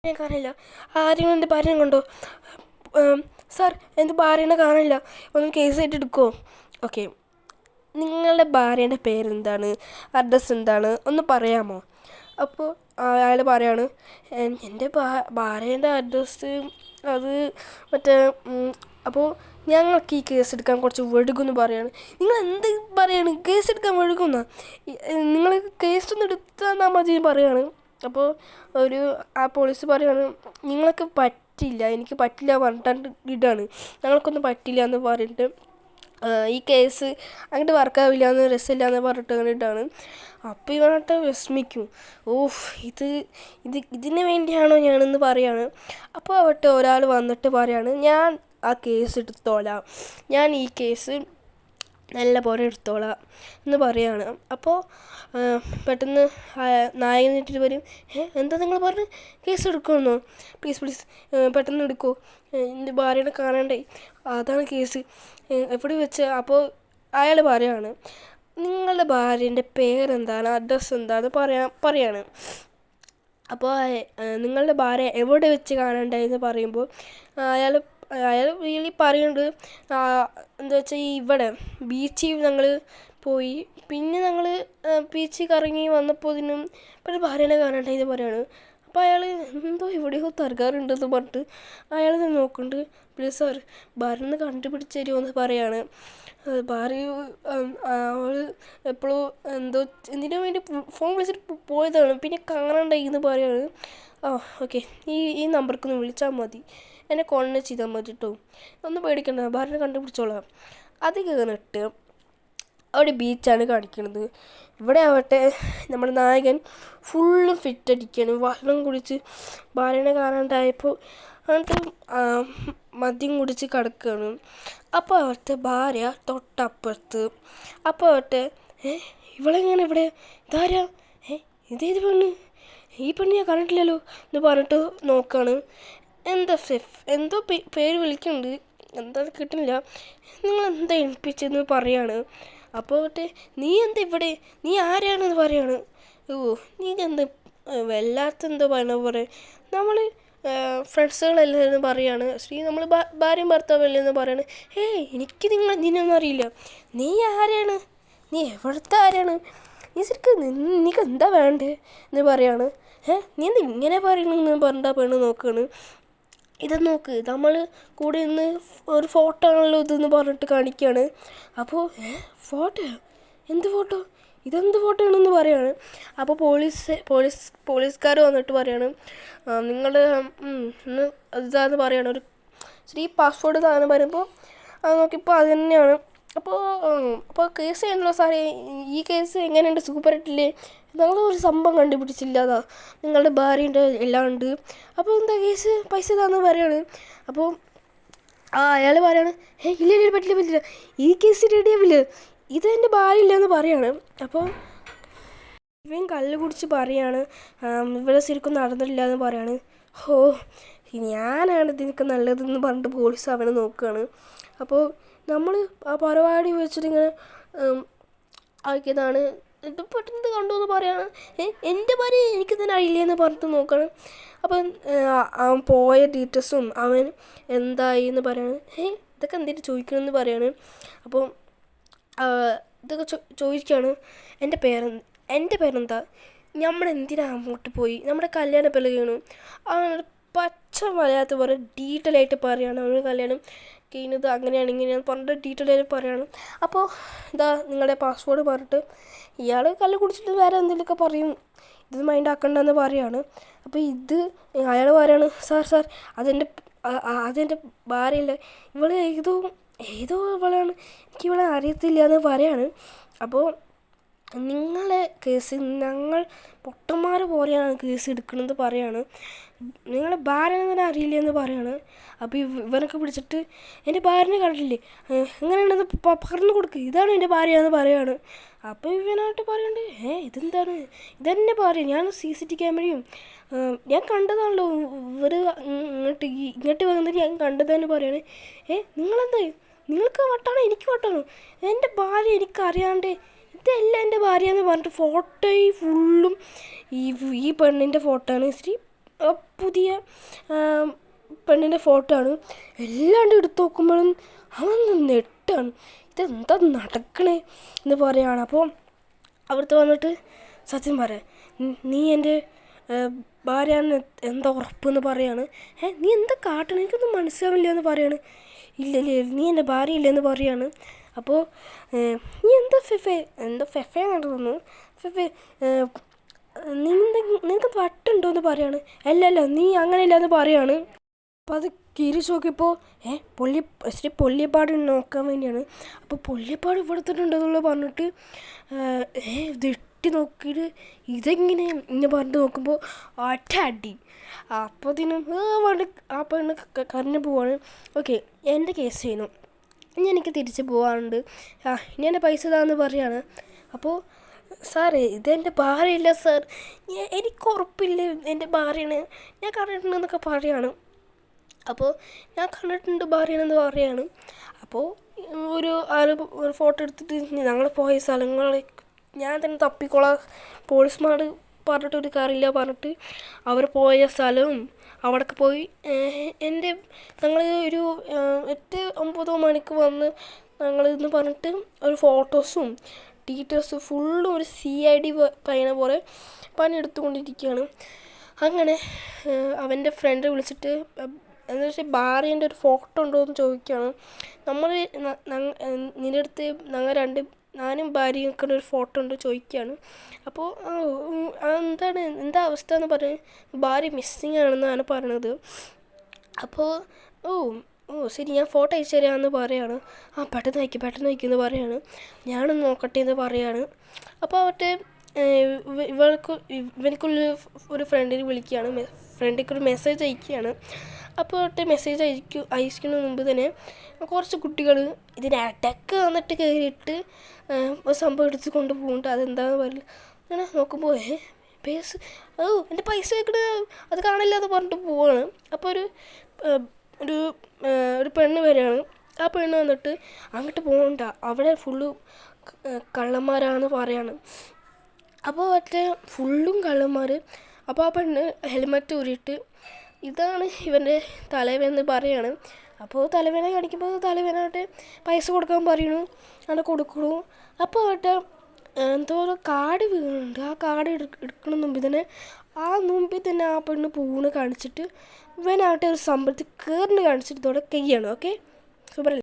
ഞാൻ കാണില്ല. ആരെങ്കിലും എൻ്റെ ഭാര്യനെ കണ്ടോ? സാർ, എൻ്റെ ഭാര്യനെ കാണില്ല, ഒന്ന് കേസ് ആയിട്ട് എടുക്കുമോ? ഓക്കെ, നിങ്ങളുടെ ഭാര്യേൻ്റെ പേരെന്താണ്, അഡ്രസ്സ് എന്താണ്, ഒന്ന് പറയാമോ? അപ്പോൾ അയാൾ പറയാണ്, എൻ്റെ ഭാര്യേൻ്റെ അഡ്രസ്സ് അത് മറ്റേ അപ്പോൾ ഞങ്ങൾക്ക് ഈ കേസ് എടുക്കാൻ കുറച്ച് വഴുകുമെന്ന് പറയാണ്. നിങ്ങൾ എന്ത് പറയാണ്? കേസ് എടുക്കാൻ വഴുകുന്ന? നിങ്ങൾ കേസ് ഒന്ന് എടുത്താൽ മതി പറയാണ്. അപ്പോൾ ആ പോലീസ് പറയാണ്, നിങ്ങൾക്ക് പറ്റില്ല, എനിക്ക് പറ്റില്ല പറഞ്ഞിട്ട് ഇടാണ്, ഞങ്ങൾക്കൊന്നും പറ്റില്ല എന്ന് പറഞ്ഞിട്ട് ഈ കേസ് അങ്ങോട്ട് വർക്കാവില്ല എന്ന് രസമില്ല എന്ന് പറഞ്ഞിട്ട് അങ്ങനെ ഇട്ടാണ്. അപ്പോൾ ഇവനായിട്ട് വിസ്മിക്കും. ഓഹ്, ഇതിന് വേണ്ടിയാണോ ഞാനെന്ന് പറയാണ്. അപ്പോൾ ആവട്ടെ ഒരാൾ വന്നിട്ട് പറയാണ്, ഞാൻ ആ കേസ് എടുത്തോളാം, ഞാൻ ഈ കേസ് നല്ല പോലെ എടുത്തോളാം എന്ന് പറയുകയാണ്. അപ്പോൾ പെട്ടെന്ന് നായകൻ നീട്ടിട്ട് വരും. എന്താ നിങ്ങൾ പറഞ്ഞ് കേസ് എടുക്കുമെന്നോ? പ്ലീസ് പെട്ടെന്ന് എടുക്കുമോ, എൻ്റെ ഭാര്യനെ കാണണ്ടേ, അതാണ് കേസ്, എവിടെ വെച്ച്? അപ്പോൾ അയാൾ പറയാണ്, നിങ്ങളുടെ ഭാര്യൻ്റെ പേരെന്താണ്, അഡ്രസ്സ് എന്താണെന്ന് പറയാണ്. അപ്പോൾ നിങ്ങളുടെ ഭാര്യ എവിടെ വെച്ച് കാണണ്ടേന്ന് പറയുമ്പോൾ അയാൾ റിയലി പറയുന്നുണ്ട്, എന്താ വെച്ചാൽ ഇവിടെ ബീച്ചിൽ ഞങ്ങൾ പോയി, പിന്നെ ഞങ്ങൾ ബീച്ചിൽ കറങ്ങി വന്നപ്പോൾ ഇതിനും പിന്നെ ഭാര്യനെ കാണണ്ടേന്ന് പറയാണ്. അപ്പോൾ അയാൾ എന്തോ എവിടെയോ തർക്കാറുണ്ടെന്ന് പറഞ്ഞിട്ട് അയാൾ നോക്കുന്നുണ്ട്. പ്ലീസ് സാർ, ഭാര്യനെ കണ്ടുപിടിച്ച് തരുമോയെന്ന് പറയാണ്. ഭാര്യ അവൾ എപ്പോഴും എന്തോ എന്തിനു വേണ്ടി ഫോൺ വിളിച്ചിട്ട് പോയതാണ്, പിന്നെ കാണണ്ടായിന്ന് പറയാണ്. ഓക്കെ, ഈ നമ്പർക്കൊന്ന് വിളിച്ചാൽ മതി, എന്നെ കോൺടാക്ട് ചെയ്താൽ മതി കേട്ടോ, ഒന്നും പേടിക്കണ്ട, ഭാര്യനെ കണ്ടുപിടിച്ചോളാം. അത് കഴിഞ്ഞിട്ട് അവിടെ ബീച്ചാണ് കാണിക്കുന്നത്. ഇവിടെ ആവട്ടെ നമ്മുടെ നായകൻ ഫുള്ളും ഫിറ്റടിക്കുകയാണ്, വെള്ളം കുടിച്ച് ഭാര്യനെ കാണാണ്ടായപ്പോൾ എന്നിട്ട് മദ്യം കുടിച്ച് കിടക്കുകയാണ്. അപ്പോൾ ആവട്ടെ ഭാര്യ തൊട്ടപ്പുറത്ത്. അപ്പോൾ ആവട്ടെ ഇവളെങ്ങനെ ഇവിടെ, ഇതാരാ, ഇതേത് പെണ്ണ്, ഈ പെണ്ണ് ഞാൻ കണ്ടിട്ടില്ലല്ലോ എന്ന് പറഞ്ഞിട്ട് നോക്കുകയാണ്. എന്തോ പേര് വിളിക്കുന്നുണ്ട്, എന്താ കിട്ടുന്നില്ല, നിങ്ങളെന്താ ഏൽപ്പിച്ചെന്ന് പറയാണ്. അപ്പോൾ നീ എന്താ ഇവിടെ, നീ ആരാണെന്ന് പറയാണ്. നീ എന്താ വല്ലാത്തെന്തോ പറയണ പോലെ, നമ്മൾ ഫ്രണ്ട്സുകളല്ലെന്ന് പറയാണ്. നമ്മൾ ഭാര്യയും ഭർത്താവല്ലെന്ന് പറയാണ്. എനിക്ക് നിന്നൊന്നും അറിയില്ല, നീ ആരാണ്, നീ എവിടുത്തെ ആരാണ്, നീ ശരിക്കും നിനക്ക് എന്താ വേണ്ടേ എന്ന് പറയാണ്. നീ എന്താ ഇങ്ങനെ പറയണമെന്ന് പറഞ്ഞിട്ട് പെണ്ണ് നോക്കുകയാണ്. ഇത് നോക്ക്, നമ്മൾ കൂടെ ഇന്ന് ഒരു ഫോട്ടോ ആണല്ലോ ഇതെന്ന് പറഞ്ഞിട്ട് കാണിക്കുകയാണ്. അപ്പോൾ ഫോട്ടോ, എന്ത് ഫോട്ടോ, ഇതെന്ത് ഫോട്ടോ ആണെന്ന് പറയാണ്. അപ്പോൾ പോലീസുകാർ വന്നിട്ട് പറയാണ്, നിങ്ങൾ ഇതാന്ന് പറയാണ്, ഒരു ശ്രീ പാസ്പോർട്ട് സാധനം പറയുമ്പോൾ അത് നോക്കിയപ്പോൾ അത് തന്നെയാണ്. അപ്പോൾ കേസ് ചെയ്യണല്ലോ സാറേ, ഈ കേസ് എങ്ങനെയുണ്ട്, സൂപ്പറായിട്ടില്ലേ, ഞങ്ങളൊരു സംഭവം കണ്ടുപിടിച്ചില്ലാതാ, നിങ്ങളുടെ ഭാര്യൻ്റെ എല്ലാം ഉണ്ട്, അപ്പോൾ എന്താ കേസ്, പൈസ ഇതാന്ന് പറയാണ്. അപ്പോൾ അയാൾ പറയാണ്, ഇല്ല പറ്റില്ല, ഈ കേസ് റെഡിയാവില്ല, ഇത് എൻ്റെ ഭാര്യ ഇല്ലയെന്ന് പറയാണ്. അപ്പോൾ ഇവൻ കല്ല് കുടിച്ച് പറയാണ്, ഇവിടെ ശരിക്കും നടന്നില്ല എന്ന് പറയാണ്. ഞാനാണ് ഇതിനൊക്കെ നല്ലതെന്ന് പറഞ്ഞിട്ട് പോലീസ് അവനെ നോക്കുകയാണ്. അപ്പോൾ നമ്മൾ ആ പരിപാടി വെച്ചിട്ടിങ്ങനെ ആക്കിയതാണ്, ഇത് പെട്ടെന്ന് കണ്ടു എന്ന് പറയാണ്. എൻ്റെ ഭാര്യ എനിക്ക് തന്നെ അറിയില്ലെന്ന് പറഞ്ഞിട്ട് നോക്കുകയാണ്. അപ്പം അവൻ പോയ ഡീറ്റെയിൽസും അവൻ എന്തായി എന്ന് പറയാണ്. ഇതൊക്കെ എന്തിട്ട് ചോദിക്കണമെന്ന് പറയാണ്. അപ്പോൾ ഇതൊക്കെ ചോദിക്കുകയാണ്, എൻ്റെ പേരെന്താ, നമ്മളെന്തിനാ അങ്ങോട്ട് പോയി, നമ്മുടെ കല്യാണ പെലകയാണ്, അവനോട് പച്ച മലയാളത്തിൽ പോലെ ഡീറ്റെയിൽ ആയിട്ട് പറയുകയാണ്, അവന് കല്യാണം കഴിഞ്ഞത് അങ്ങനെയാണ് ഇങ്ങനെയാണ് പറഞ്ഞിട്ട് ഡീറ്റെയിൽ ആയിട്ട് പറയുകയാണ്. അപ്പോൾ ഇതാ നിങ്ങളുടെ പാസ്വേഡ് പറഞ്ഞിട്ട് ഇയാൾ കല്ല് കുടിച്ചിട്ട് വേറെ എന്തെങ്കിലുമൊക്കെ പറയും, ഇത് മൈൻഡ് ആക്കണ്ടെന്ന് പറയുകയാണ്. അപ്പോൾ അയാൾ പറയാണ്, സാർ അതെൻ്റെ ഭാര്യയല്ല, ഇവൾ ഏതോ ഇവളാണ്, എനിക്കിവളെ അറിയത്തില്ല എന്ന് പറയാണ്. അപ്പോൾ നിങ്ങളെ കേസ് ഞങ്ങൾ പൊട്ടന്മാർ പോലെയാണ് കേസ് എടുക്കണമെന്ന് പറയാണ്, നിങ്ങളെ ഭാര്യനെ തന്നെ അറിയില്ല എന്ന് പറയാണ്. അപ്പോൾ ഇവനൊക്കെ പിടിച്ചിട്ട് എൻ്റെ ഭാര്യനെ കണ്ടില്ലേ, എങ്ങനെയാണെന്ന് പറഞ്ഞു കൊടുക്കുക, ഇതാണ് എൻ്റെ ഭാര്യ എന്ന് പറയാണ്. അപ്പോൾ ഇവനായിട്ട് പറയണ്ട്, ഇതെന്താണ്, ഇതെന്നെ ഭാര്യ, ഞാൻ CCTV ക്യാമറയും ഞാൻ കണ്ടതാണല്ലോ, ഇവർ ഇങ്ങോട്ട് വന്നിട്ട് ഞാൻ കണ്ടതെന്ന് പറയാണ്. നിങ്ങളെന്താ, നിങ്ങൾക്ക് വട്ടാണോ എനിക്ക് വട്ടാണോ, എൻ്റെ ഭാര്യ എനിക്കറിയാണ്ട്, ഇതല്ല എൻ്റെ ഭാര്യ എന്ന് പറഞ്ഞിട്ട് ഫോട്ടോ ഫുള്ളും ഈ പെണ്ണിൻ്റെ ഫോട്ടോ ആണ്. പുതിയ പെണ്ണിൻ്റെ ഫോട്ടോ ആണ്. എല്ലാണ്ട് എടുത്ത് നോക്കുമ്പോഴും അവൻ നെട്ടാണ്, ഇതെന്താ നടക്കണേ എന്ന് പറയുകയാണ്. അപ്പോൾ അവിടുത്തെ വന്നിട്ട് സത്യം പറയാം, നീ എൻ്റെ ഭാര്യയാണ് എന്താ ഉറപ്പെന്ന് പറയാണ്. നീ എന്താ കാട്ടണം, എനിക്കൊന്നും മനസ്സിലാവില്ല എന്ന് പറയാണ്. ഇല്ലല്ലേ, നീ എൻ്റെ ഭാര്യ ഇല്ലെന്ന് പറയാണ്. അപ്പോൾ നീ എന്താ ഫെഫയാണെന്ന് തോന്നുന്നു, ഫെഫെ നിനക്ക് വട്ടുണ്ടോ എന്ന് പറയാണ്. അല്ലല്ല, നീ അങ്ങനെയല്ല എന്ന് പറയാണ്. അപ്പോൾ അത് തിരിച്ച് നോക്കിയപ്പോൾ പൊള്ളിയപ്പാട് നോക്കാൻ വേണ്ടിയാണ്. അപ്പോൾ പൊള്ളിയപ്പാട് ഇവിടെ തന്നെ ഉണ്ടെന്നുള്ളത് പറഞ്ഞിട്ട് ഇത് എട്ടി നോക്കിയിട്ട് ഇതെങ്ങനെ ഇങ്ങനെ പറഞ്ഞിട്ട് നോക്കുമ്പോൾ ഒറ്റ അടി. അപ്പോൾ അതിനും ആ പെണ്ണ് കരഞ്ഞു പോവാണ്. ഓക്കെ, എൻ്റെ കേസ് ചെയ്യുന്നു, ഇനി എനിക്ക് തിരിച്ച് പോകാനുണ്ട്, ഇനി എൻ്റെ പൈസ താന്ന് പറയാണ്. അപ്പോൾ സാറേ, ഇതെൻ്റെ ഭാര്യയില്ല സാർ, എനിക്ക് ഉറപ്പില്ല എൻ്റെ ഭാര്യയാണ്, ഞാൻ കണ്ടിട്ടുണ്ടെന്നൊക്കെ പറയാണ്. അപ്പോൾ ഞാൻ കണ്ടിട്ടുണ്ട് ഭാര്യയാണെന്ന് പറയാണ്. അപ്പോൾ ഒരു ഫോട്ടോ എടുത്തിട്ട് ഞങ്ങൾ പോയ സ്ഥലങ്ങൾ ഞാൻ തന്നെ തപ്പിക്കോളാം, പോലീസ്മാർ പറഞ്ഞിട്ടൊരു കാര്യമില്ല പറഞ്ഞിട്ട് അവർ പോയ സ്ഥലവും അവിടേക്ക് പോയി. ഞങ്ങൾ ഒരു 8-9 മണിക്ക് വന്ന് ഞങ്ങളിന്ന് പറഞ്ഞിട്ട് ഒരു ഫോട്ടോസും ഡീറ്റെയിൽസും ഫുള്ളും ഒരു CID പയ്യനെ പോലെ പണിയെടുത്തുകൊണ്ടിരിക്കുകയാണ്. അങ്ങനെ അവൻ്റെ ഫ്രണ്ട് വിളിച്ചിട്ട് എന്ന് വെച്ചാൽ ഭാര്യേൻ്റെ ഒരു ഫോട്ടോ ഉണ്ടോ എന്ന് ചോദിക്കുകയാണ്. നിൻ്റെ അടുത്ത് ഞാനും ഭാര്യയും നിൽക്കുന്ന ഒരു ഫോട്ടോ ഉണ്ട് ചോദിക്കുകയാണ്. അപ്പോൾ എന്താ അവസ്ഥ എന്ന് പറഞ്ഞ് ഭാര്യ മിസ്സിങ് ആണെന്നാണ് പറയണത്. അപ്പോൾ ശരി, ഞാൻ ഫോട്ടോ അയച്ചു തരാമെന്ന് പറയാണ്. പെട്ടെന്ന് അയക്കുമെന്ന് പറയാണ്. ഞാനൊന്ന് നോക്കട്ടെ എന്ന് പറയാണ്. അപ്പോൾ അവരുടെ ഇവനക്കുള്ള ഒരു ഫ്രണ്ടിനെ വിളിക്കുകയാണ്, ഫ്രണ്ടിക്കൊരു മെസ്സേജ് അയക്കുകയാണ്. അപ്പോൾ മെസ്സേജ് അയക്കുന്നതിന് മുമ്പ് തന്നെ കുറച്ച് കുട്ടികൾ ഇതിനിടയ്ക്ക് വന്നിട്ട് കയറിയിട്ട് ഒരു സംഭവം എടുത്ത് കൊണ്ട് പോകുന്നുണ്ട്. അതെന്താണെന്ന് പറയില്ല. അങ്ങനെ നോക്കുമ്പോൾ എൻ്റെ പൈസ വെക്കണ അത് കാണില്ല എന്ന് പറഞ്ഞിട്ട് പോവാണ്. അപ്പോൾ ഒരു പെണ്ണ് വരികയാണ്. ആ പെണ്ണ് വന്നിട്ട് അങ്ങോട്ട് പോകണ്ട, അവിടെ ഫുള്ള് കള്ളന്മാരാണെന്ന് പറയാണ്. അപ്പോൾ ഫുള്ളും കള്ളന്മാർ. അപ്പോൾ ആ പെണ്ണ് ഹെൽമെറ്റ് ഊരിയിട്ട് ഇതാണ് ഇവൻ്റെ തലവേദന പറയാണ്. അപ്പോൾ തലവേദന കാണിക്കുമ്പോൾ തലവേദനയായിട്ട് പൈസ കൊടുക്കാൻ പറയണു, അവിടെ കൊടുക്കണു. അപ്പോൾ എന്തോ ഒരു കാർഡ് വീണുണ്ട്. ആ കാർഡ് എടുക്കണ മുമ്പിൽ തന്നെ ആ പെണ്ണ് പൂണ് കാണിച്ചിട്ട് ഇവനായിട്ട് ഒരു സംഭവത്തിൽ കയറിന് കാണിച്ചിട്ട് ഇതോടെ കയ്യാണ്. Okay, super.